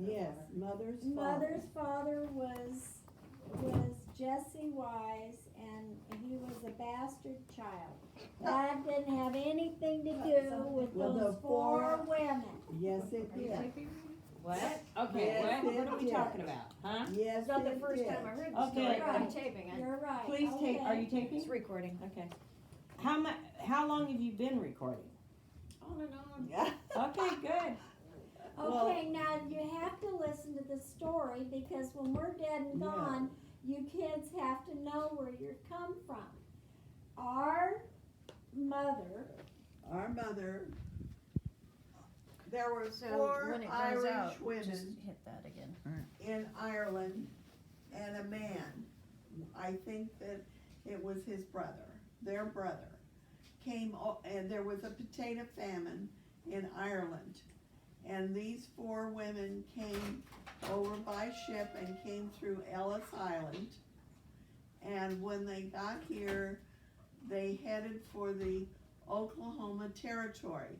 Yes, mother's father. Mother's father was Jesse Wyse, and he was a bastard child. That didn't have anything to do with Well, those the four four- women. Yes, it did. What? Okay, Yes, what are we it talking did. about? Huh? Yes, It's not the it first did. time I heard the Okay. story, but I'm Right. taping it. You're right. Please tape, are you taping? It's recording. Okay. How long have you been recording? On and on. Okay, good. Okay, now you have to listen to the story because when we're dead and Yeah. gone, you kids have to know where you're come from. Our mother, Our mother, there were So four when it goes Irish out, just women hit that again. in Ireland and a man. I think that it was his brother, their brother, and there was a potato famine in Ireland. And these four women came over by ship and came through Ellis Island. And when they got here, they headed for the Oklahoma Territory.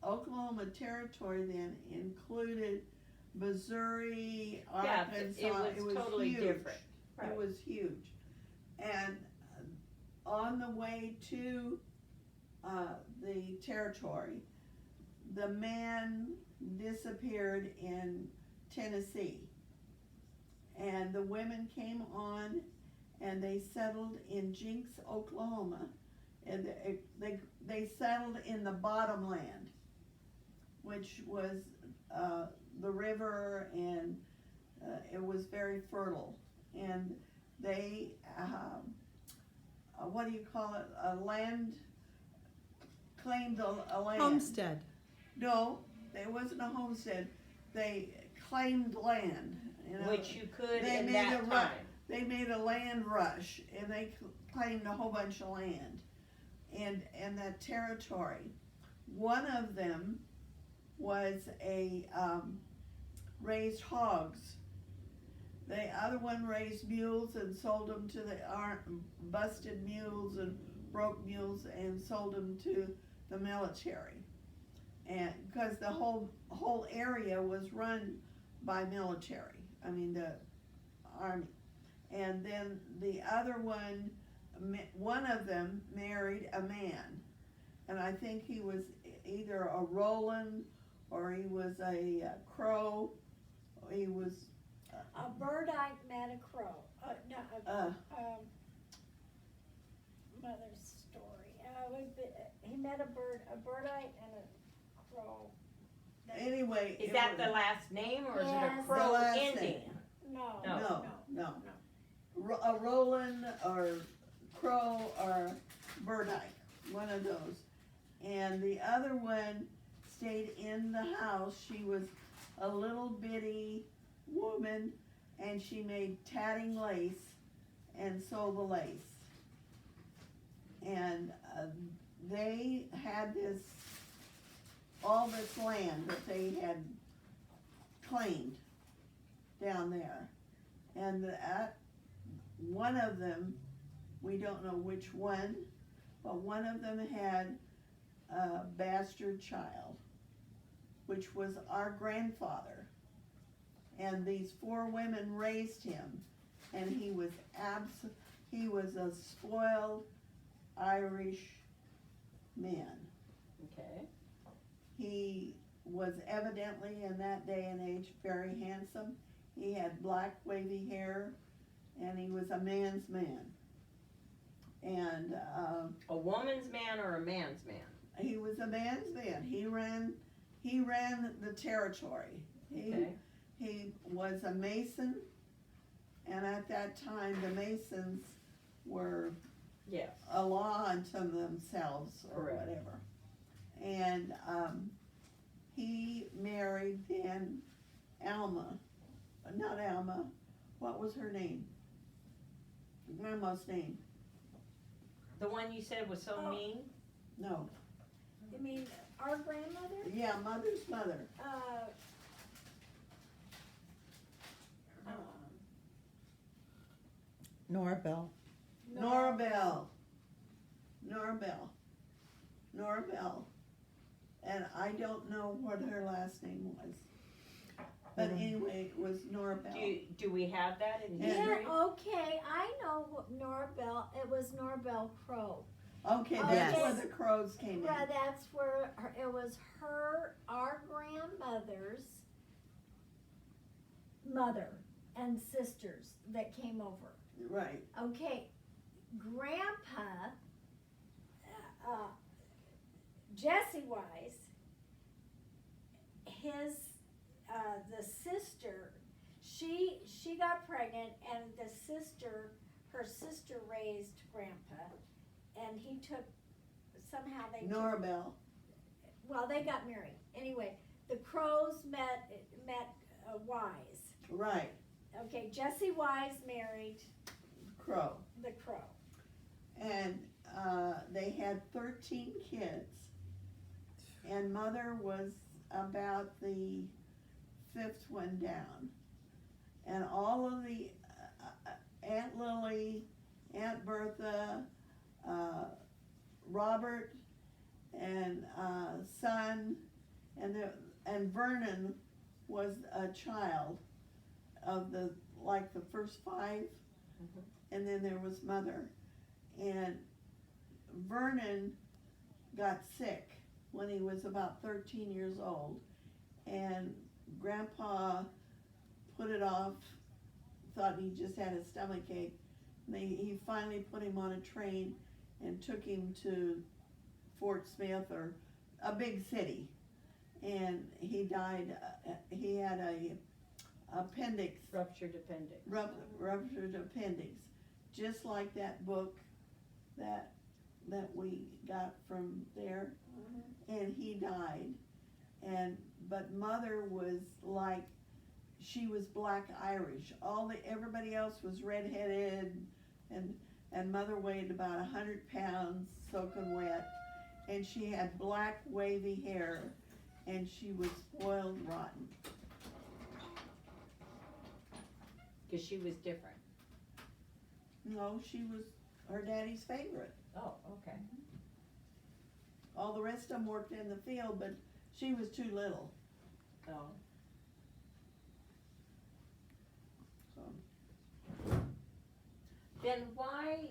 Oklahoma Territory then included Missouri, Yeah, Arkansas. it was totally huge. different. It was huge. And on the way to the territory, the man disappeared in Tennessee. And the women came on and they settled in Jinx, Oklahoma. And they settled in the bottomland, which was the river, and it was very fertile. And they, what do you call it, claimed a land. Homestead. No, it wasn't a homestead. They claimed land. You know, Which you could they in made that a time. They made a land rush, and they claimed a whole bunch of land and that territory. One of them was raised hogs. The other one raised mules and sold them to busted mules and broke mules and sold them to the military. And because the whole area was run by military, I mean the army. And then the other one of them married a man, and I think he was either a Roland or he was a Crow. He was a birdite met a crow. Mother's story. He met a birdite and a crow. Anyway. Is that the last name or is it a Yes. Crow The last ending? name. No. No. A Roland or Crow or Birdike, one of those. And the other one stayed in the house. She was a little bitty woman, and she made tatting lace and sold the lace. And they had all this land that they had claimed down there. And one of them, we don't know which one, but one of them had a bastard child, which was our grandfather. And these four women raised him, and he was a spoiled Irish man. Okay. He was evidently in that day and age very handsome. He had black wavy hair, and he was a man's man. And A woman's man or a man's man? he was a man's man. He ran the territory. He was a Mason, and at that time the Masons were Yes. a law unto themselves or Correct. whatever. And he married then not Alma, what was her name? Grandma's name? The one you said was so mean? No. You mean our grandmother? Yeah, mother's mother. Nora Bell. Nora Bell. And I don't know what her last name was. But anyway, it was Nora Bell. Do we have that in Yeah. history? Yeah, okay, I know what Nora Bell, it was Nora Bell Crow. Okay, that's Yes. where the crows came in. Right, that's where it was our grandmother's mother and sisters that came over. Right. Okay, Grandpa, Jesse Wyse, the sister, she got pregnant, and her sister raised Grandpa, and he took, somehow they Nora Bell. well, they got married. Anyway, the Crows met Wise. Right. Okay, Jesse Wyse married Crow. the Crow. And they had 13 kids. And Mother was about the 5th one down. And all of the Aunt Lily, Aunt Bertha, Robert, and son, and Vernon was a child of the first 5, and then there was Mother. And Vernon got sick when he was about 13 years old, and Grandpa put it off, thought he just had a stomach ache. He finally put him on a train and took him to Fort Smith, or a big city, and he died. He had a appendix, Ruptured appendix. ruptured appendix, just like that book that we got from there, and he died. But Mother was like, she was black Irish. Everybody else was redheaded, and Mother weighed about 100 pounds, soaking wet, and she had black wavy hair, and she was spoiled rotten. Because she was different. No, she was her daddy's favorite. Oh, okay. All the rest of them worked in the field, but she was too little. Oh. So. Then why